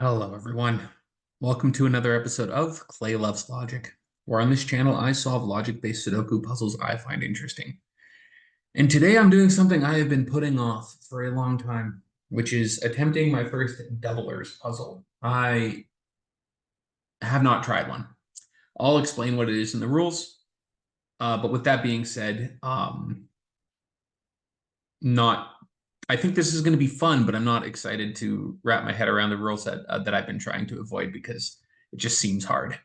Hello, everyone. Welcome to another episode of Clay Loves Logic, where on this channel I solve logic-based Sudoku puzzles I find interesting. And today I'm doing something I have been putting off for a long time, which is attempting my first doublers puzzle. I have not tried one. I'll explain what it is in the rules, but with that being said, not I think this is going to be fun, but I'm not excited to wrap my head around the rules that I've been trying to avoid because it just seems hard.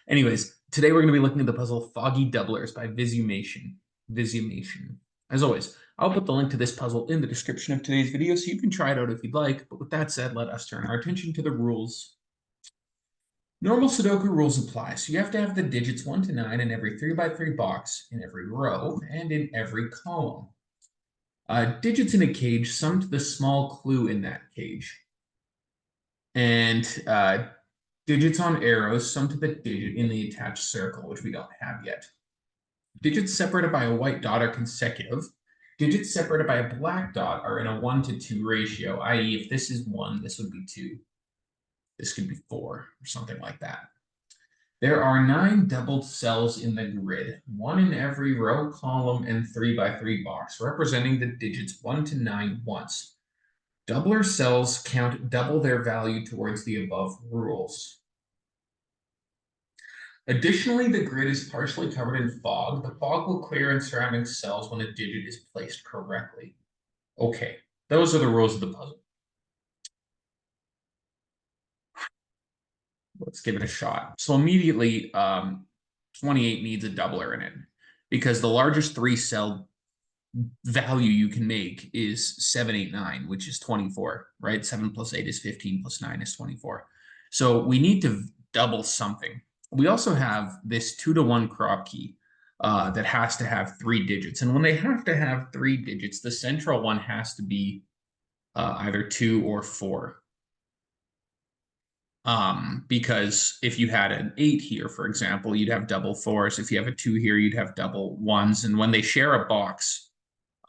Anyways, today we're going to be looking at the puzzle Foggy Doublers by Visumation. Visumation. As always, I'll put the link to this puzzle in the description of today's video so you can try it out if you'd like. But with that said, let us turn our attention to the rules. Normal Sudoku rules apply, so you have to have the digits 1 to 9 in every 3x3 box, in every row, and in every column. Digits in a cage sum to the small clue in that cage. And digits on arrows sum to the digit in the attached circle, which we don't have yet. Digits separated by a white dot are consecutive. Digits separated by a black dot are in a 1 to 2 ratio, i.e. if this is 1, this would be 2. This could be 4, or something like that. There are 9 doubled cells in the grid, 1 in every row, column, and 3x3 box, representing the digits 1 to 9 once. Doubler cells count double their value towards the above rules. Additionally, the grid is partially covered in fog. The fog will clear in surrounding cells when a digit is placed correctly. Okay, those are the rules of the puzzle. Let's give it a shot. So immediately, 28 needs a doubler in it because the largest 3-cell value you can make is 789, which is 24, right? 7 plus 8 is 15 plus 9 is 24. So we need to double something. We also have this 2-to-1 crop key that has to have 3 digits. And when they have to have 3 digits, the central one has to be either 2 or 4. Because if you had an 8 here, for example, you'd have double 4s. If you have a 2 here, you'd have double 1s. And when they share a box,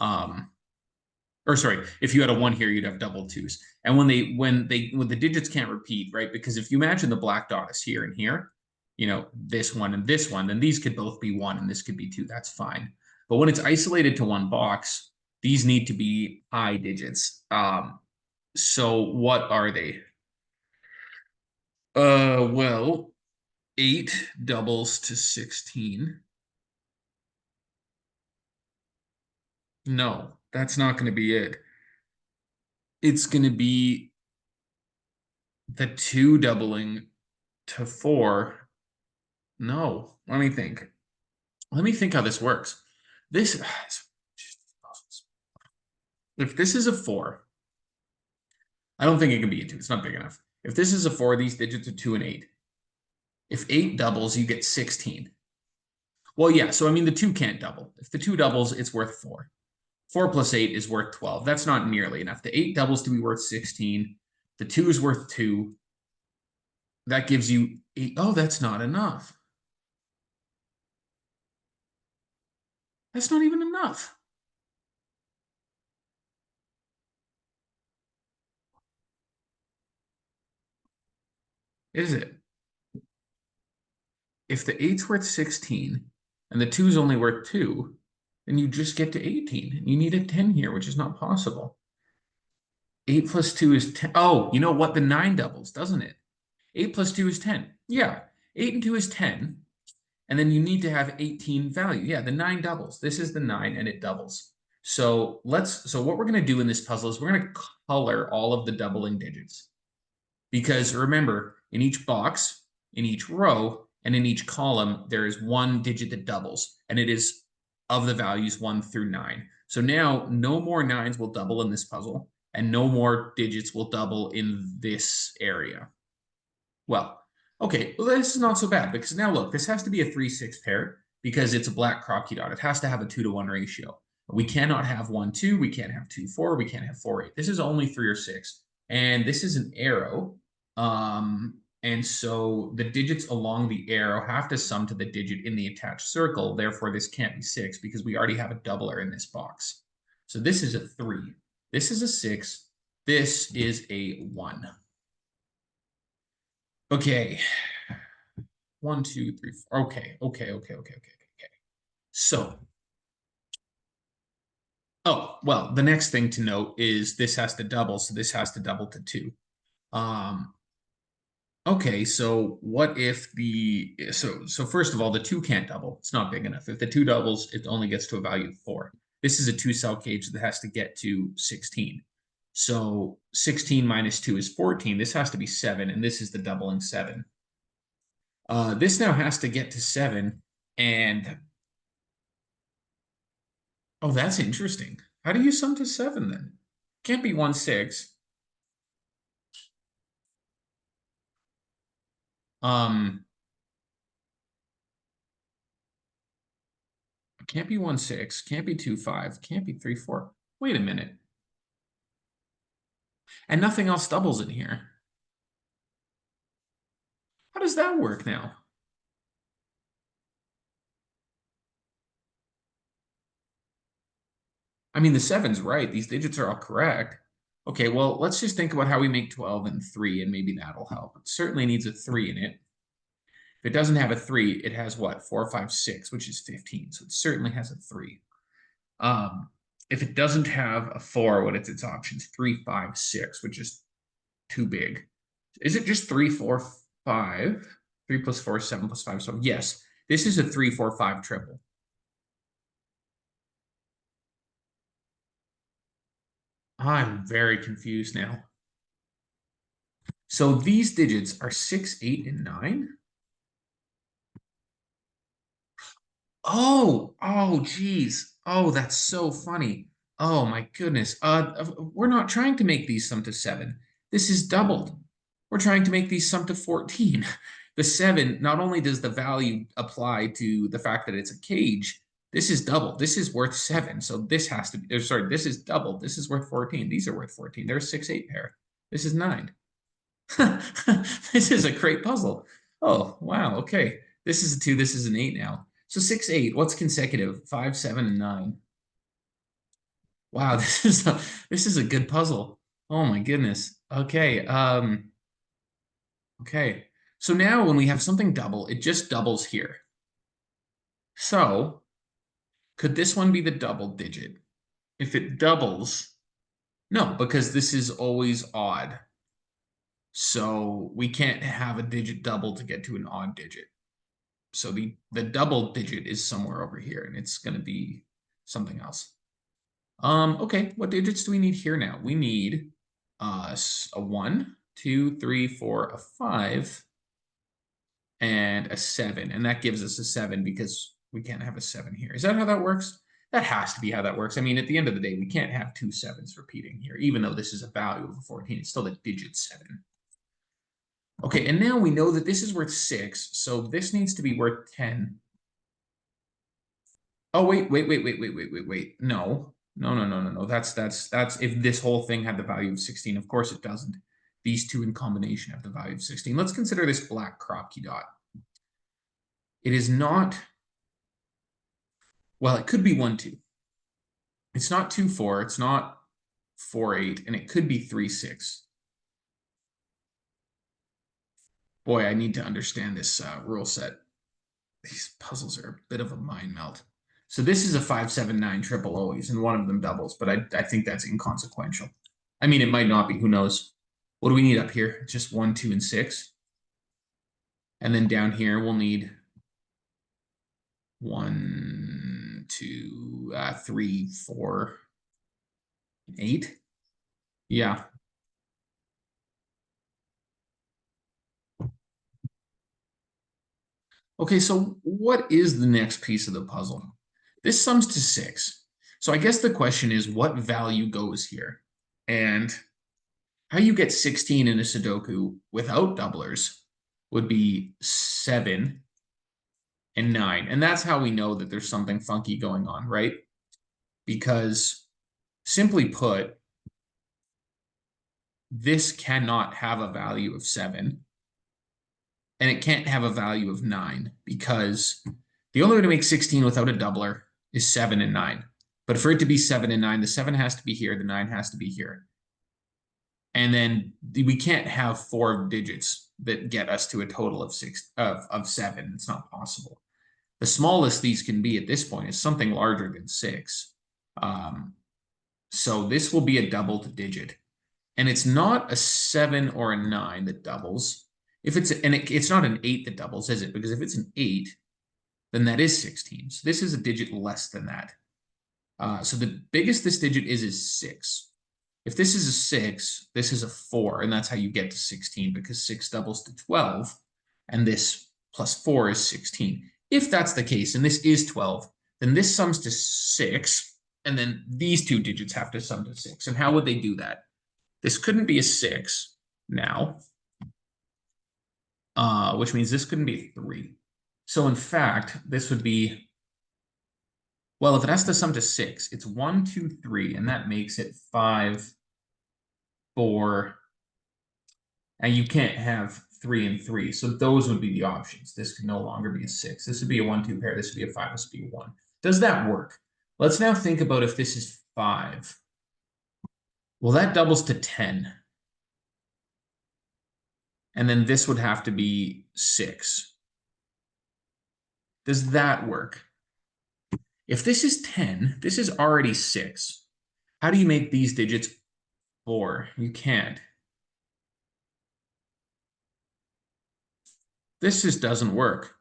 or sorry, if you had a 1 here, you'd have double 2s. And when the digits can't repeat, right? Because if you imagine the black dot is here and here, you know, this one and this one, then these could both be 1 and this could be 2. That's fine. But when it's isolated to one box, these need to be high digits. So what are they? Well, 8 doubles to 16. No, that's not going to be it. It's going to be the 2 doubling to 4. No, let me think. Let me think how this works. This, if this is a 4, I don't think it can be a 2. It's not big enough. If this is a 4, these digits are 2 and 8. If 8 doubles, you get 16. Well, yeah, so I mean, the 2 can't double. If the 2 doubles, it's worth 4. 4 plus 8 is worth 12. That's not nearly enough. The 8 doubles to be worth 16. The 2 is worth 2. That gives you 8. Oh, that's not enough. That's not even enough. Is it? If the 8's worth 16 and the 2's only worth 2, then you just get to 18. And you need a 10 here, which is not possible. 8 plus 2 is 10. Oh, you know what? The 9 doubles, doesn't it? 8 plus 2 is 10. Yeah, 8 and 2 is 10. And then you need to have 18 value. Yeah, the 9 doubles. This is the 9 and it doubles. So what we're going to do in this puzzle is we're going to color all of the doubling digits. Because remember, in each box, in each row, and in each column, there is one digit that doubles, and it is of the values 1 through 9. So now no more 9s will double in this puzzle, and no more digits will double in this area. Well, okay, well, this is not so bad, because now look, this has to be a 3-6 pair, because it's a black crop key dot. It has to have a 2-to-1 ratio. We cannot have 1, 2, we can't have 2, 4, we can't have 4, 8. This is only 3 or 6. And this is an arrow. And so the digits along the arrow have to sum to the digit in the attached circle. Therefore, this can't be 6 because we already have a doubler in this box. So this is a 3. This is a 6. This is a 1. Okay. 1, 2, 3, 4. Okay. So, oh, well, the next thing to note is this has to double, so this has to double to 2. Um, okay, so what if so first of all, the 2 can't double. It's not big enough. If the 2 doubles, it only gets to a value of 4. This is a 2-cell cage that has to get to 16. So 16 minus 2 is 14. This has to be 7, and this is the doubling 7. This now has to get to 7, and oh, that's interesting. How do you sum to 7 then? Can't be 1, 6. Um, can't be 1, 6. Can't be 2, 5. Can't be 3, 4. Wait a minute. And nothing else doubles in here. How does that work now? I mean, the 7's right. These digits are all correct. Okay, well, let's just think about how we make 12 and 3, and maybe that'll help. It certainly needs a 3 in it. If it doesn't have a 3, it has what? 4, 5, 6, which is 15. So it certainly has a 3. If it doesn't have a 4, what is its options? 3, 5, 6, which is too big. Is it just 3, 4, 5? 3 plus 4, 7 plus 5, so yes. This is a 3, 4, 5 triple. I'm very confused now. So these digits are 6, 8, and 9? Geez. Oh, that's so funny. Oh my goodness. We're not trying to make these sum to 7. This is doubled. We're trying to make these sum to 14. The 7, not only does the value apply to the fact that it's a cage, this is doubled. This is worth 7. So this has to be, sorry, this is doubled. This is worth 14. These are worth 14. There's 6, 8 pair. This is 9. This is a great puzzle. Oh, wow. Okay. This is a 2. This is an 8 now. So 6, 8. What's consecutive? 5, 7, and 9. Wow, this is a good puzzle. Oh my goodness. Okay. Okay. So now when we have something double, it just doubles here. So could this one be the double digit? If it doubles, no, because this is always odd. So we can't have a digit double to get to an odd digit. So the double digit is somewhere over here, and it's going to be something else. Okay, what digits do we need here now? We need a 1, 2, 3, 4, a 5, and a 7. And that gives us a 7 because we can't have a 7 here. Is that how that works? That has to be how that works. I mean, at the end of the day, we can't have 2 7s repeating here. Even though this is a value of a 14, it's still the digit 7. Okay, and now we know that this is worth 6, so this needs to be worth 10. Oh, wait. No. That's if this whole thing had the value of 16. Of course it doesn't. These two in combination have the value of 16. Let's consider this black Kropke dot. It is not, well, it could be 1, 2. It's not 2, 4. It's not 4, 8. And it could be 3, 6. Boy, I need to understand this rule set. These puzzles are a bit of a mind melt. So this is a 5, 7, 9 triple always, and one of them doubles, but I think that's inconsequential. I mean, it might not be. Who knows? What do we need up here? Just 1, 2, and 6. And then down here, we'll need 1, 2, 3, 4, 8. Yeah. Okay, so what is the next piece of the puzzle? This sums to 6. So I guess the question is, what value goes here? And how you get 16 in a Sudoku without doublers would be 7 and 9. And that's how we know that there's something funky going on, right? Because simply put, this cannot have a value of 7. And it can't have a value of 9 because the only way to make 16 without a doubler is 7 and 9. But for it to be 7 and 9, the 7 has to be here, the 9 has to be here. And then we can't have 4 digits that get us to a total of 7. It's not possible. The smallest these can be at this point is something larger than 6. So this will be a doubled digit. And it's not a 7 or a 9 that doubles. If it's it's not an 8 that doubles, is it? Because if it's an 8, then that is 16. So this is a digit less than that. So the biggest this digit is 6. If this is a 6, this is a 4, and that's how you get to 16, because 6 doubles to 12, and this plus 4 is 16. If that's the case, and this is 12, then this sums to 6, and then these two digits have to sum to 6. And how would they do that? This couldn't be a 6 now, which means this couldn't be a 3. So in fact, this would be, well, if it has to sum to 6, it's 1, 2, 3, and that makes it 5, 4, and you can't have 3 and 3. So those would be the options. This could no longer be a 6. This would be a 1, 2 pair. This would be a 5. This would be a 1. Does that work? Let's now think about if this is 5. Well, that doubles to 10. And then this would have to be 6. Does that work? If this is 10, this is already 6. How do you make these digits 4? You can't. This just doesn't work.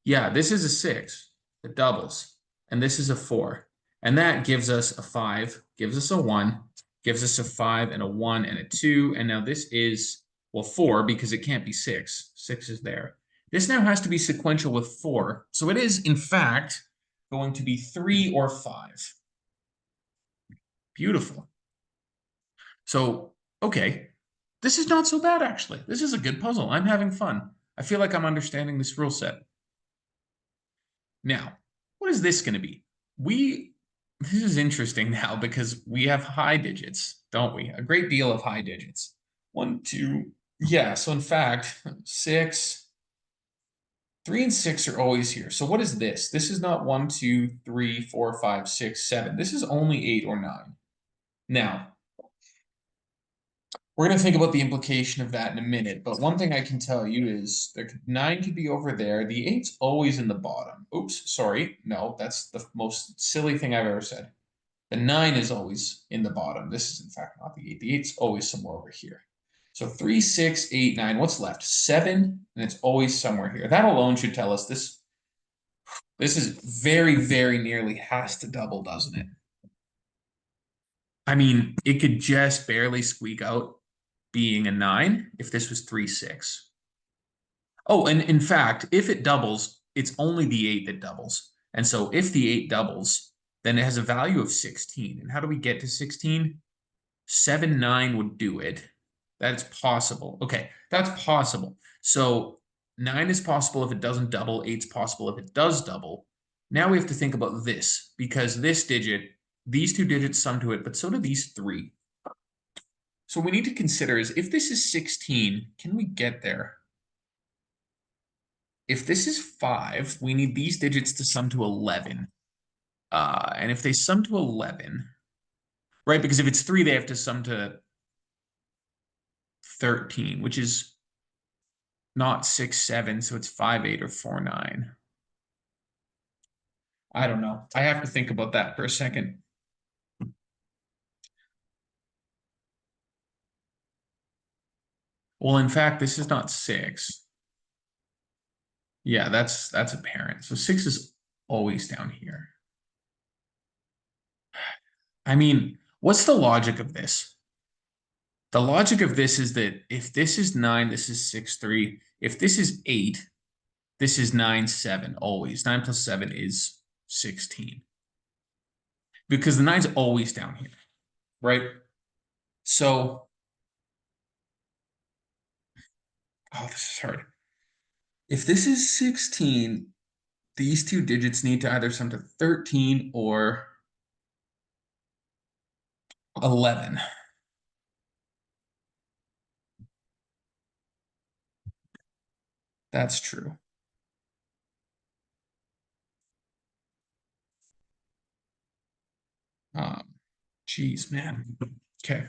Yeah, this is a 6. It doubles. And this is a 4. And that gives us a 5, gives us a 1, gives us a 5 and a 1 and a 2. And now this is, well, 4 because it can't be 6. 6 is there. This now has to be sequential with 4. So it is, in fact, going to be 3 or 5. Beautiful. So, okay. This is not so bad, actually. This is a good puzzle. I'm having fun. I feel like I'm understanding this rule set. Now, what is this going to be? This is interesting now because we have high digits, don't we? A great deal of high digits. 1, 2, yeah. So in fact, 6, 3 and 6 are always here. So what is this? This is not 1, 2, 3, 4, 5, 6, 7. This is only 8 or 9. Now, we're going to think about the implication of that in a minute, but one thing I can tell you is 9 could be over there. The 8's always in the bottom. Oops, sorry. No, that's the most silly thing I've ever said. The 9 is always in the bottom. This is, in fact, not the 8. The 8's always somewhere over here. So 3, 6, 8, 9. What's left? 7, and it's always somewhere here. That alone should tell us this is very, very nearly has to double, doesn't it? I mean, it could just barely squeak out being a 9 if this was 3, 6. Oh, and in fact, if it doubles, it's only the 8 that doubles. And so if the 8 doubles, then it has a value of 16. And how do we get to 16? 7, 9 would do it. That's possible. Okay, that's possible. So 9 is possible if it doesn't double. 8's possible if it does double. Now we have to think about this, because this digit, these two digits sum to it, but so do these 3. So we need to consider is if this is 16, can we get there? If this is 5, we need these digits to sum to 11. And if they sum to 11, right, because if it's 3, they have to sum to 13, which is not 6, 7, so it's 5, 8, or 4, 9. I don't know. I have to think about that for a second. Well, in fact, this is not 6. Yeah, that's apparent. So 6 is always down here. I mean, what's the logic of this? The logic of this is that if this is 9, this is 6, 3. If this is 8, this is 9, 7, always. 9 plus 7 is 16. Because the 9's always down here, right? So, oh, this is hard. If this is 16, these two digits need to either sum to 13 or 11. That's true. Um, Jeez, man. Okay.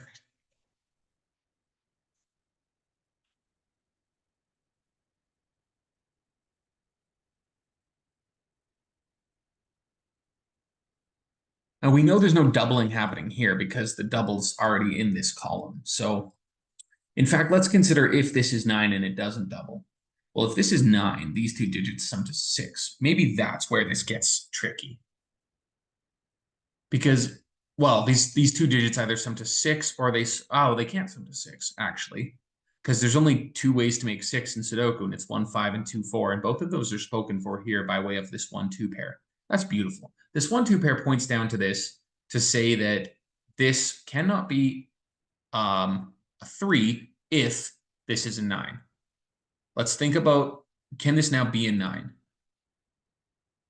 Now we know there's no doubling happening here because the double's already in this column. So in fact, let's consider if this is 9 and it doesn't double. Well, if this is 9, these two digits sum to 6. Maybe that's where this gets tricky. Because, well, these two digits either sum to 6 or they can't sum to 6, actually. Because there's only two ways to make 6 in Sudoku, and it's 1, 5, and 2, 4. And both of those are spoken for here by way of this 1, 2 pair. That's beautiful. This 1, 2 pair points down to this to say that this cannot be a 3 if this is a 9. Let's think about, can this now be a 9?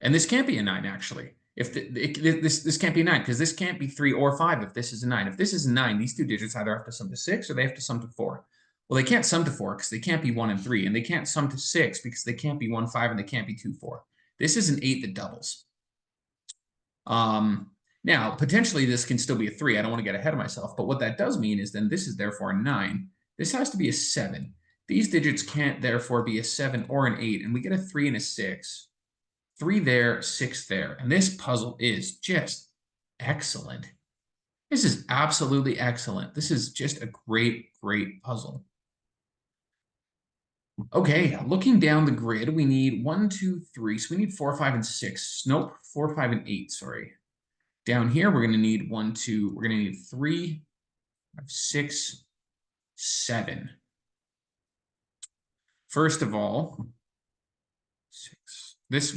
And this can't be a 9, actually. If this can't be a 9, because this can't be 3 or 5 if this is a 9. If this is a 9, these two digits either have to sum to 6 or they have to sum to 4. Well, they can't sum to 4 because they can't be 1 and 3. And they can't sum to 6 because they can't be 1, 5, and they can't be 2, 4. This is an 8 that doubles. Now, potentially this can still be a 3. I don't want to get ahead of myself. But what that does mean is then this is therefore a 9. This has to be a 7. These digits can't therefore be a 7 or an 8. And we get a 3 and a 6. 3 there, 6 there. And this puzzle is just excellent. This is absolutely excellent. This is just a great, great puzzle. Okay, looking down the grid, we need 1, 2, 3. So we need 4, 5, and 6. Nope, 4, 5, and 8, sorry. Down here, we're going to need 1, 2. We're going to need 3, 5, 6, 7. First of all, 6. This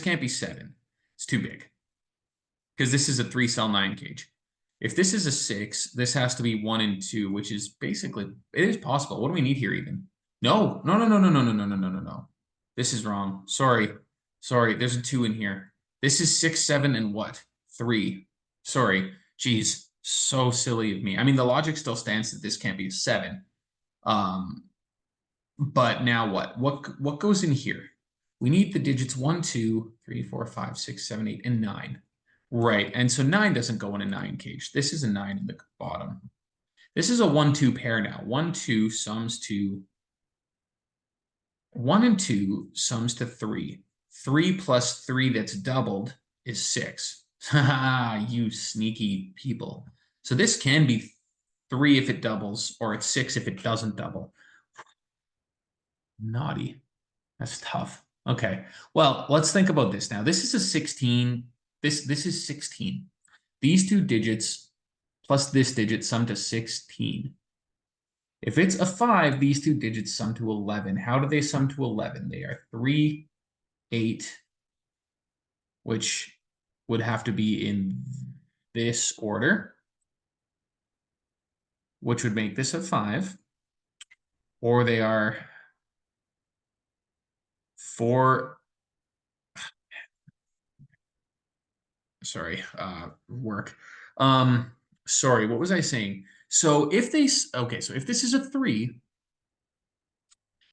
can't be 7. It's too big. Because this is a 3-cell 9 cage. If this is a 6, this has to be 1 and 2, which is basically, it is possible. What do we need here even? No. This is wrong. Sorry. There's a 2 in here. This is 6, 7, and what? 3. Sorry. Geez, so silly of me. I mean, the logic still stands that this can't be a 7. But now what? What goes in here? We need the digits 1, 2, 3, 4, 5, 6, 7, 8, and 9. Right, and so 9 doesn't go in a 9 cage. This is a 9 in the bottom. This is a 1, 2 pair now. 1, 2 sums to 1 and 2 sums to 3. 3 plus 3 that's doubled is 6. Haha, you sneaky people. So this can be 3 if it doubles, or it's 6 if it doesn't double. Naughty. That's tough. Okay, well, let's think about this now. This is a 16. This is 16. These two digits plus this digit sum to 16. If it's a 5, these two digits sum to 11. How do they sum to 11? They are 3, 8, which would have to be in this order, which would make this a 5. Or they are 4. Sorry, work. Sorry, what was I saying? So if they, okay, so if this is a 3,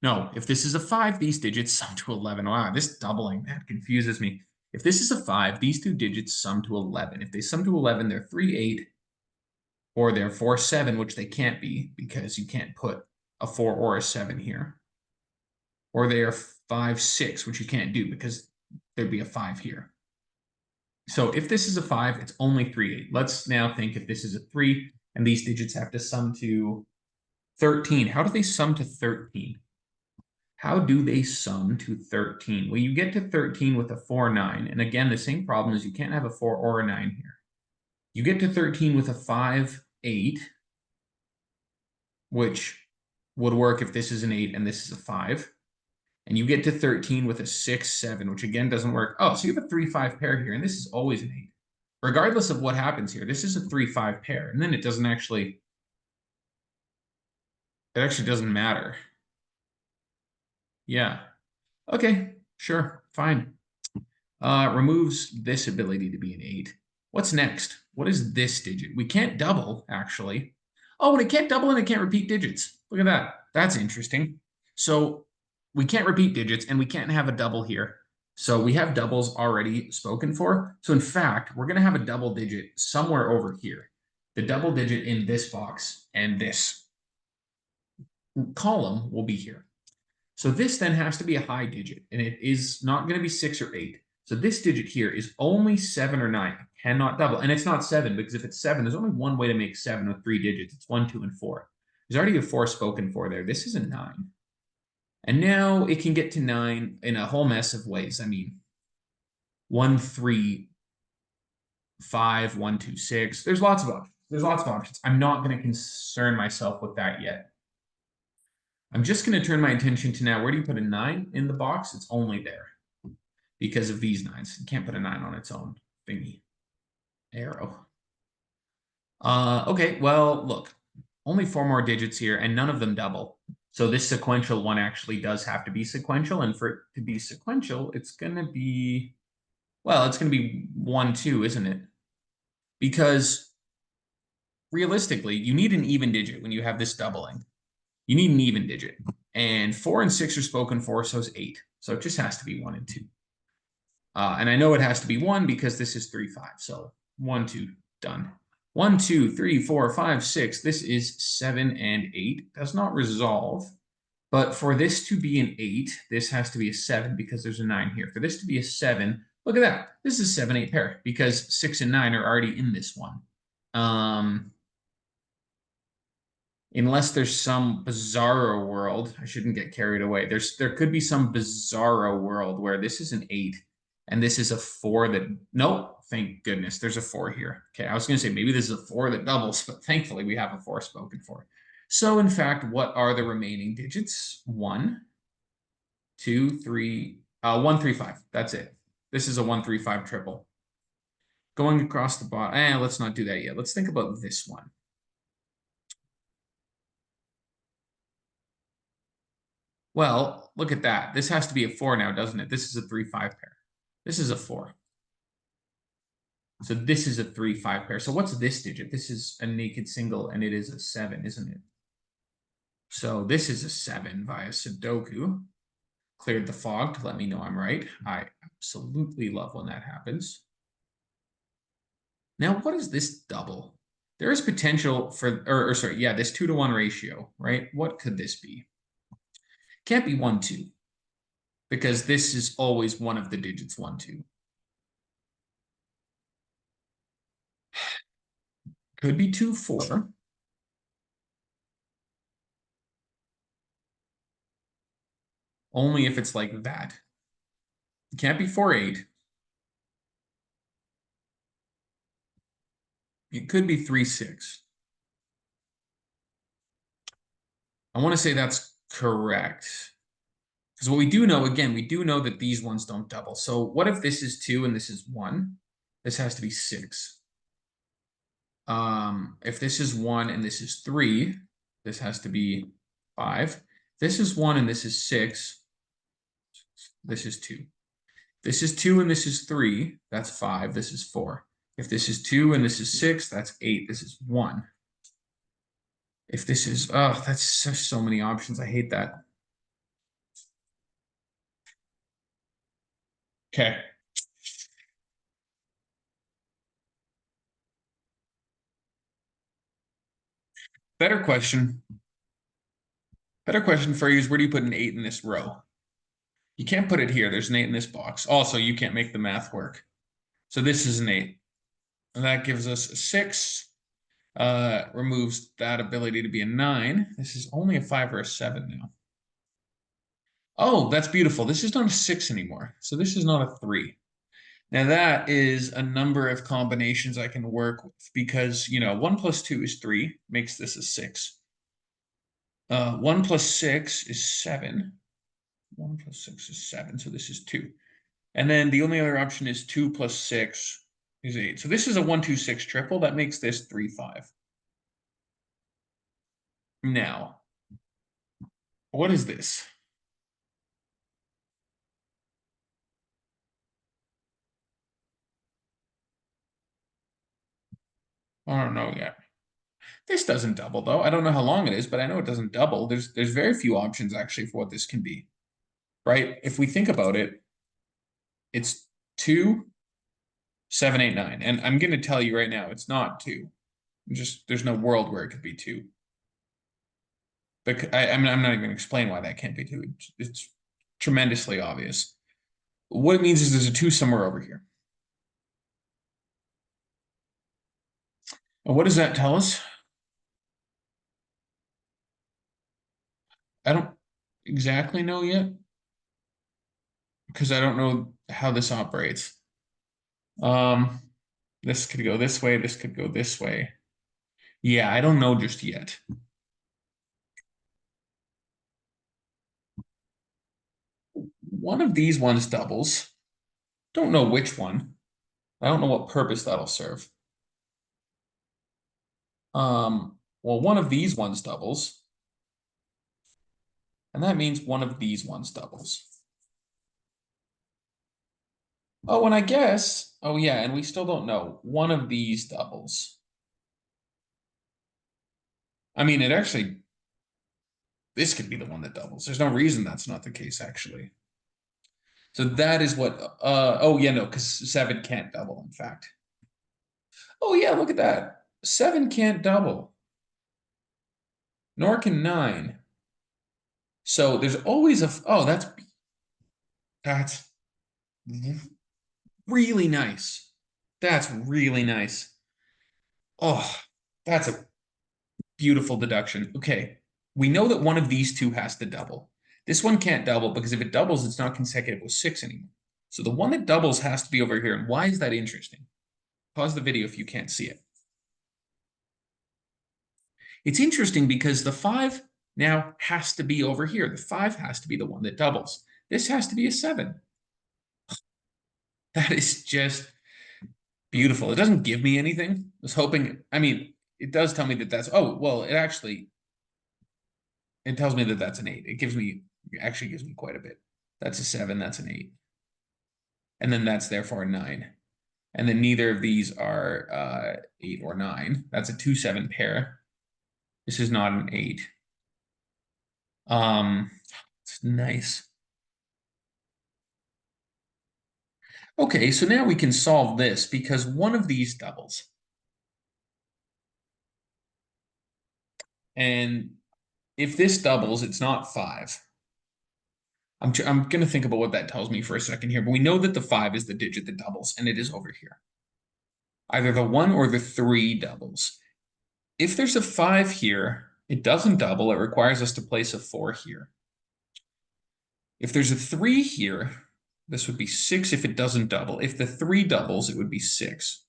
no, if this is a 5, these digits sum to 11. Wow, this doubling, that confuses me. If this is a 5, these two digits sum to 11. If they sum to 11, they're 3, 8, or they're 4, 7, which they can't be because you can't put a 4 or a 7 here. Or they are 5, 6, which you can't do because there'd be a 5 here. So if this is a 5, it's only 3, 8. Let's now think if this is a 3 and these digits have to sum to 13. How do they sum to 13? How do they sum to 13? Well, you get to 13 with a 4, 9. And again, the same problem is you can't have a 4 or a 9 here. You get to 13 with a 5, 8, which would work if this is an 8 and this is a 5. And you get to 13 with a 6, 7, which again doesn't work. Oh, so you have a 3, 5 pair here, and this is always an 8. Regardless of what happens here, this is a 3, 5 pair, and then it doesn't actually, it actually doesn't matter. Yeah. Okay, sure, fine. Removes this ability to be an 8. What's next? What is this digit? We can't double, actually. Oh, and it can't double and it can't repeat digits. Look at that. That's interesting. So we can't repeat digits and we can't have a double here. So we have doubles already spoken for. So in fact, we're going to have a double digit somewhere over here. the double digit in this box and this column will be here. So this then has to be a high digit, and it is not going to be 6 or 8. So this digit here is only 7 or 9. It cannot double. And it's not 7, because if it's 7, there's only one way to make 7 with 3 digits. It's 1, 2, and 4. There's already a 4 spoken for there. This is a 9. And now it can get to 9 in a whole mess of ways. I mean, 1, 3, 5, 1, 2, 6. There's lots of options. There's lots of options. I'm not going to concern myself with that yet. I'm just going to turn my attention to now, where do you put a 9 in the box? It's only there because of these 9s. You can't put a 9 on its own thingy. Arrow. Okay, well, look. Only 4 more digits here, and none of them double. So this sequential one actually does have to be sequential, and for it to be sequential, it's going to be, well, it's going to be 1, 2, isn't it? Because realistically, you need an even digit when you have this doubling. You need an even digit. And 4 and 6 are spoken for, so is 8. So it just has to be 1 and 2. And I know it has to be 1 because this is 3, 5. So 1, 2, done. 1, 2, 3, 4, 5, 6. This is 7 and 8. Does not resolve. But for this to be an 8, this has to be a 7 because there's a 9 here. For this to be a 7, look at that. This is 7, 8 pair because 6 and 9 are already in this one. Unless there's some bizarro world, I shouldn't get carried away. There could be some bizarro world where this is an 8 and this is a 4 that, nope, thank goodness, there's a 4 here. Okay, I was going to say maybe this is a 4 that doubles, but thankfully we have a 4 spoken for. So in fact, what are the remaining digits? 1, 2, 3, 1, 3, 5. That's it. This is a 1, 3, 5 triple. Going across the bottom, let's not do that yet. Let's think about this one. Well, look at that. This has to be a 4 now, doesn't it? This is a 3, 5 pair. This is a 4. So this is a 3, 5 pair. So what's this digit? This is a naked single, and it is a 7, isn't it? So this is a 7 via Sudoku. Cleared the fog to let me know I'm right. I absolutely love when that happens. Now, what is this double? There is potential for, this 2-to-1 ratio, right? What could this be? Can't be 1, 2. Because this is always one of the digits 1, 2. Could be 2, 4. Only if it's like that. It can't be 4, 8. It could be 3, 6. I want to say that's correct. Because what we do know, again, we do know that these ones don't double. So what if this is 2 and this is 1? This has to be 6. If this is 1 and this is 3, this has to be 5. This is 1 and this is 6. This is 2. This is 2 and this is 3. That's 5. This is 4. If this is 2 and this is 6, that's 8. This is 1. If this is, that's so many options. I hate that. Okay. Better question. Better question for you is, where do you put an 8 in this row? You can't put it here. There's an 8 in this box. Also, you can't make the math work. So this is an 8. And that gives us a 6. Removes that ability to be a 9. This is only a 5 or a 7 now. Oh, that's beautiful. This is not a 6 anymore. So this is not a 3. Now that is a number of combinations I can work with because, 1 plus 2 is 3, makes this a 6. 1 plus 6 is 7. 1 plus 6 is 7, so this is 2. And then the only other option is 2 plus 6 is 8. So this is a 1, 2, 6 triple. That makes this 3, 5. Now, what is this? I don't know yet. This doesn't double, though. I don't know how long it is, but I know it doesn't double. There's very few options, actually, for what this can be. Right? If we think about it, it's 2, 7, 8, 9. And I'm going to tell you right now, it's not 2. Just there's no world where it could be two. But I mean, I'm not even going to explain why that can't be two. It's tremendously obvious. What it means is there's a two somewhere over here. And what does that tell us? I don't exactly know yet because I don't know how this operates. Um, this could go this way. This could go this way. Yeah, I don't know just yet. One of these ones doubles. Don't know which one. I don't know what purpose that'll serve. Well, one of these ones doubles, and that means one of these ones doubles. Oh, and I guess, oh yeah, and we still don't know. One of these doubles. I mean, it actually, this could be the one that doubles. There's no reason that's not the case, actually. So that is what, oh yeah, no, because seven can't double, in fact. Oh yeah, look at that. Seven can't double, nor can nine. So there's always a, oh, that's really nice. That's really nice. Oh, that's a beautiful deduction. Okay. We know that one of these two has to double. This one can't double because if it doubles, it's not consecutive with six anymore. So the one that doubles has to be over here. And why is that interesting? Pause the video if you can't see it. It's interesting because the five now has to be over here. The five has to be the one that doubles. This has to be a seven. That is just beautiful. It doesn't give me anything. I was hoping, I mean, it does tell me that that's, oh, well, it tells me that that's an eight. It actually gives me quite a bit. That's a seven, that's an eight. And then that's therefore a nine. And then neither of these are eight or nine. That's a 2-7 pair. This is not an eight. It's nice. Okay, so now we can solve this because one of these doubles. And if this doubles, it's not five. I'm going to think about what that tells me for a second here, but we know that the five is the digit that doubles, and it is over here. Either the one or the three doubles. If there's a five here, it doesn't double. It requires us to place a four here. If there's a three here, this would be six if it doesn't double. If the three doubles, it would be six.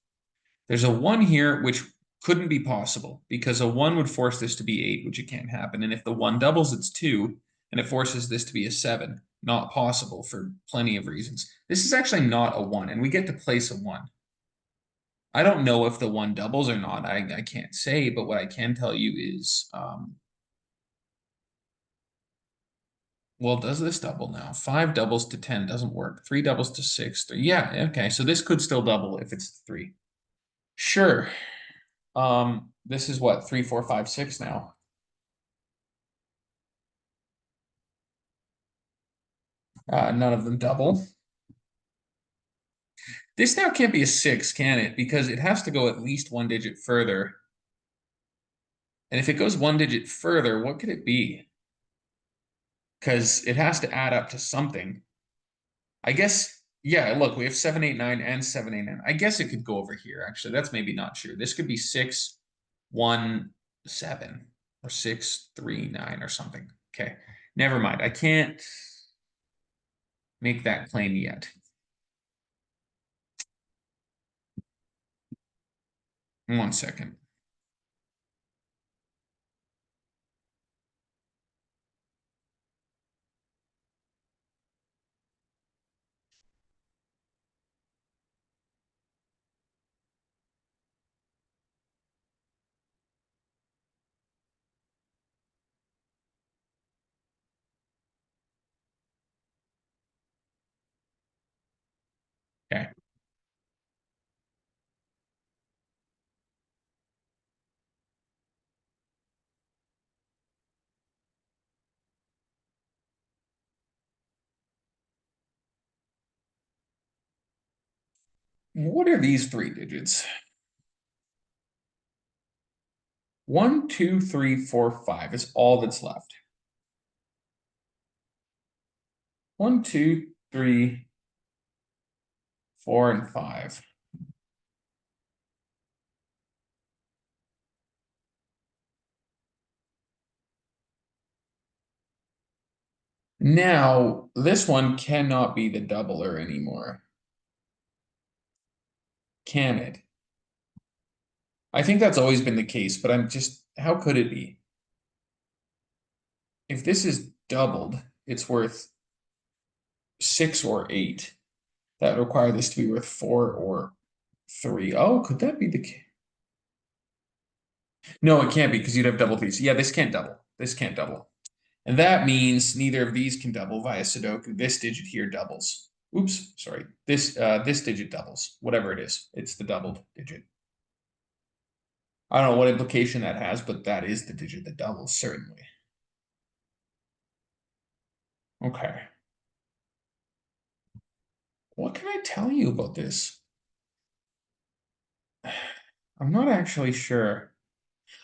There's a one here, which couldn't be possible because a one would force this to be eight, which it can't happen. And if the one doubles, it's two, and it forces this to be a seven. Not possible for plenty of reasons. This is actually not a one, and we get to place a one. I don't know if the one doubles or not. I can't say, but what I can tell you is, well, does this double now? Five doubles to 10 doesn't work. Three doubles to six. Three. Yeah, okay. So this could still double if it's three. Sure. This is what, 3, 4, 5, 6 now. None of them double. This now can't be a six, can it? Because it has to go at least one digit further. And if it goes one digit further, what could it be? Because it has to add up to something. I guess, yeah, look, we have 7, 8, 9, and 7, 8, 9. I guess it could go over here, actually. That's maybe not true. This could be 6, 1, 7, or 6, 3, 9, or something. Okay, never mind. I can't make that claim yet. One second. Okay. What are these three digits? 1, 2, 3, 4, 5 is all that's left. 1, 2, 3, 4, and 5. Now, this one cannot be the doubler anymore. Can it? I think that's always been the case, but how could it be? If this is doubled, it's worth 6 or 8. That would require this to be worth 4 or 3. Oh, could that be the case? No, it can't be because you'd have double threes. Yeah, this can't double. This can't double. And that means neither of these can double via Sudoku. This digit here doubles. Oops, sorry. This digit doubles. Whatever it is, it's the doubled digit. I don't know what implication that has, but that is the digit that doubles, certainly. Okay. What can I tell you about this? I'm not actually sure.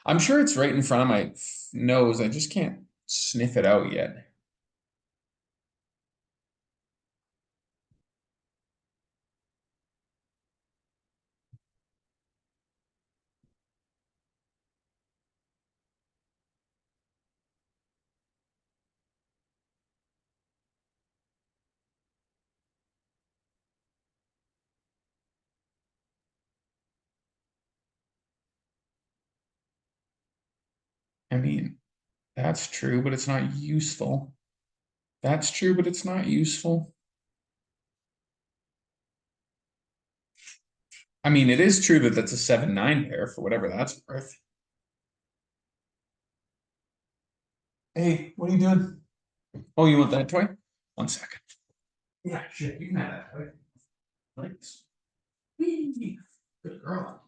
I'm sure it's right in front of my nose. I just can't sniff it out yet. I mean, that's true, but it's not useful. That's true, but it's not useful. I mean, it is true that that's a 7-9 pair for whatever that's worth. Hey, what are you doing? Oh, you want that toy? 1 second. Yeah, sure. You can have that toy. Thanks. Whee! Good girl.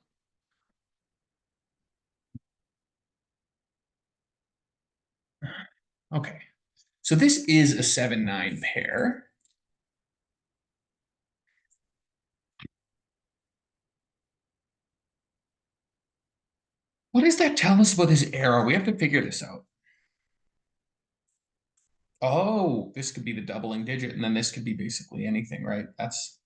Okay. So this is a 7-9 pair. What does that tell us about this arrow? We have to figure this out. Oh, this could be the doubling digit, and then this could be basically anything, right? That's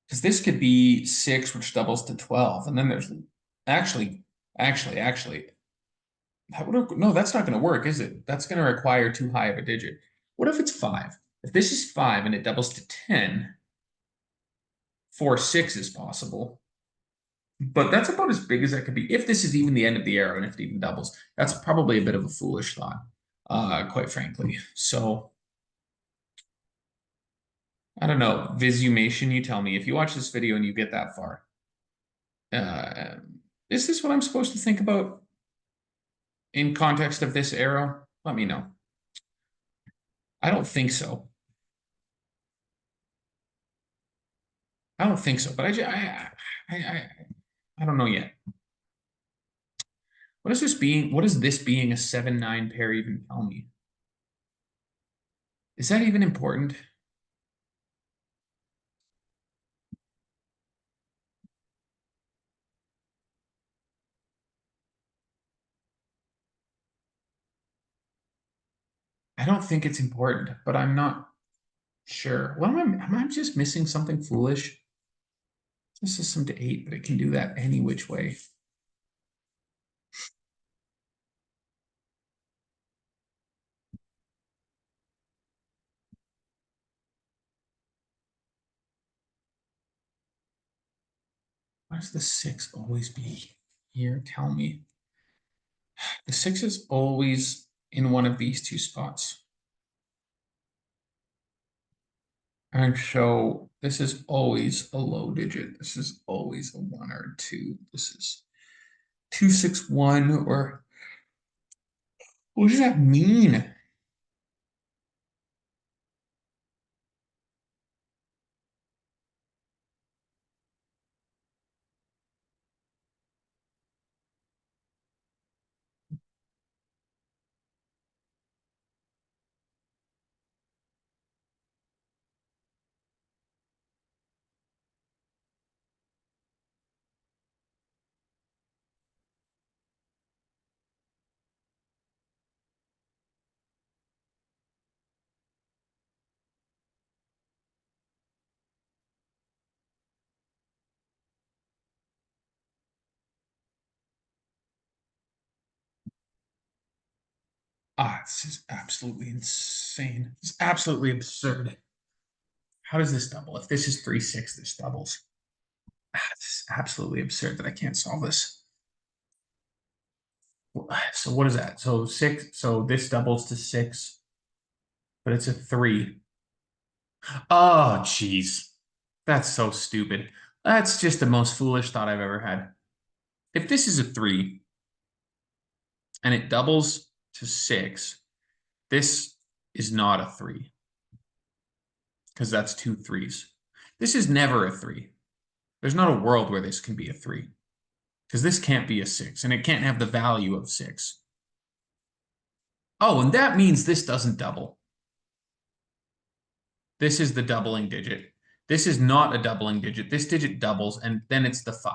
because this could be 6, which doubles to 12, and then there's actually, that would no, that's not going to work, is it? That's going to require too high of a digit. What if it's 5? If this is 5 and it doubles to 10, 4, 6 is possible. But that's about as big as that could be. If this is even the end of the arrow and if it even doubles, that's probably a bit of a foolish thought, quite frankly. So I don't know. Visumation, you tell me. If you watch this video and you get that far, uh, is this what I'm supposed to think about in context of this arrow? Let me know. I don't think so. I don't think so, but I don't know yet. What is this being a 7-9 pair even tell me? Is that even important? I don't think it's important, but I'm not sure. What am I just missing something foolish? This is some to 8, but it can do that any which way. Why does the 6 always be here? Tell me. The 6 is always in one of these two spots. And so this is always a low digit. This is always a 1 or a 2. This is 2, 6, 1, or what does that mean? Ah, this is absolutely insane. It's absolutely absurd. How does this double? If this is 3, 6, this doubles. Ah, this is absolutely absurd that I can't solve this. So what is that? So 6, so this doubles to 6, but it's a 3. Oh, jeez. That's so stupid. That's just the most foolish thought I've ever had. If this is a 3 and it doubles to 6, this is not a 3 because that's 2 3s. This is never a 3. There's not a world where this can be a 3 because this can't be a 6 and it can't have the value of 6. Oh, and that means this doesn't double. This is the doubling digit. This is not a doubling digit. This digit doubles, and then it's the 5.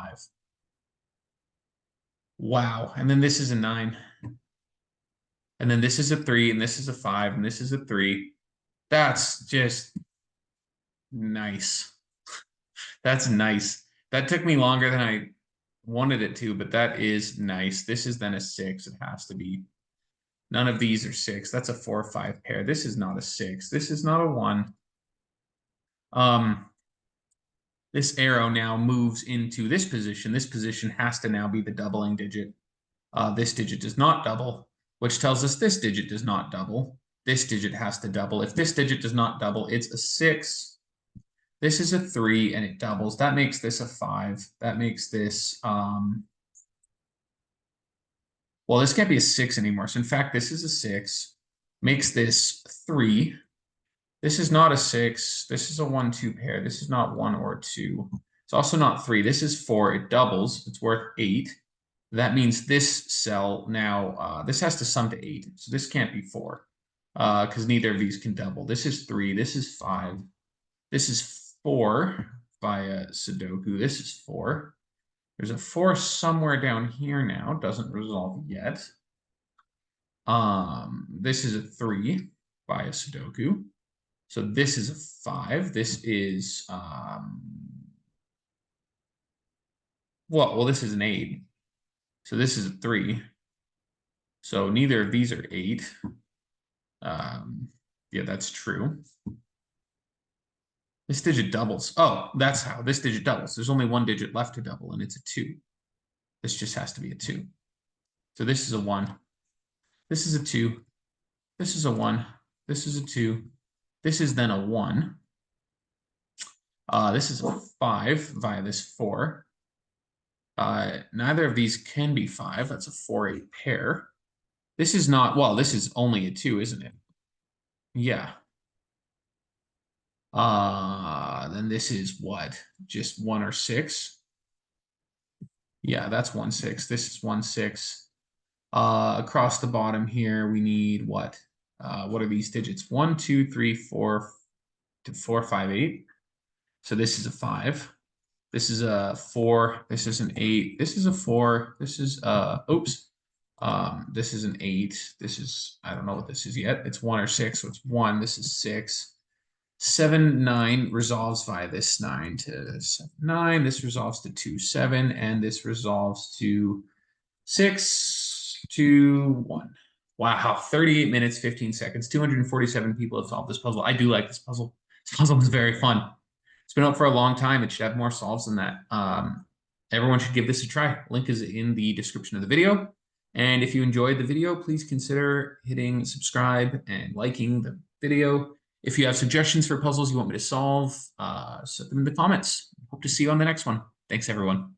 Wow. And then this is a 9. And then this is a 3, and this is a 5, and this is a 3. That's just nice. That's nice. That took me longer than I wanted it to, but that is nice. This is then a 6. It has to be. None of these are 6. That's a 4 or 5 pair. This is not a 6. This is not a 1. This arrow now moves into this position. This position has to now be the doubling digit. This digit does not double, which tells us this digit does not double. This digit has to double. If this digit does not double, it's a 6. This is a 3, and it doubles. That makes this a 5. That makes this, well, this can't be a 6 anymore. So in fact, this is a 6. Makes this 3. This is not a 6. This is a 1, 2 pair. This is not 1 or 2. It's also not 3. This is 4. It doubles. It's worth 8. That means this cell now, this has to sum to 8. So this can't be 4 because neither of these can double. This is 3. This is 5. This is 4 via Sudoku. This is 4. There's a 4 somewhere down here now. Doesn't resolve yet. This is a 3 via Sudoku. So this is a 5. This is, well, this is an 8. So this is a 3. So neither of these are 8. Yeah, that's true. This digit doubles. Oh, that's how this digit doubles. There's only one digit left to double, and it's a 2. This just has to be a 2. So this is a 1. This is a 2. This is a 1. This is a 2. This is then a 1. This is a 5 via this 4. Neither of these can be 5. That's a 4, 8 pair. This is not, well, this is only a 2, isn't it? Yeah. Then this is what? Just 1 or 6? Yeah, that's 1, 6. This is 1, 6. Across the bottom here, we need what? What are these digits? 1, 2, 3, 4, 4, 5, 8. So this is a 5. This is a 4. This is an 8. This is a 4. This is oops. This is an 8. This is, I don't know what this is yet. It's 1 or 6, so it's 1. This is 6. 7, 9 resolves via this 9 to 7, 9. This resolves to 2, 7, and this resolves to 6, 2, 1. Wow, 38 minutes, 15 seconds. 247 people have solved this puzzle. I do like this puzzle. This puzzle was very fun. It's been out for a long time. It should have more solves than that. Everyone should give this a try. Link is in the description of the video. And if you enjoyed the video, please consider hitting subscribe and liking the video. If you have suggestions for puzzles you want me to solve, set them in the comments. Hope to see you on the next one. Thanks, everyone.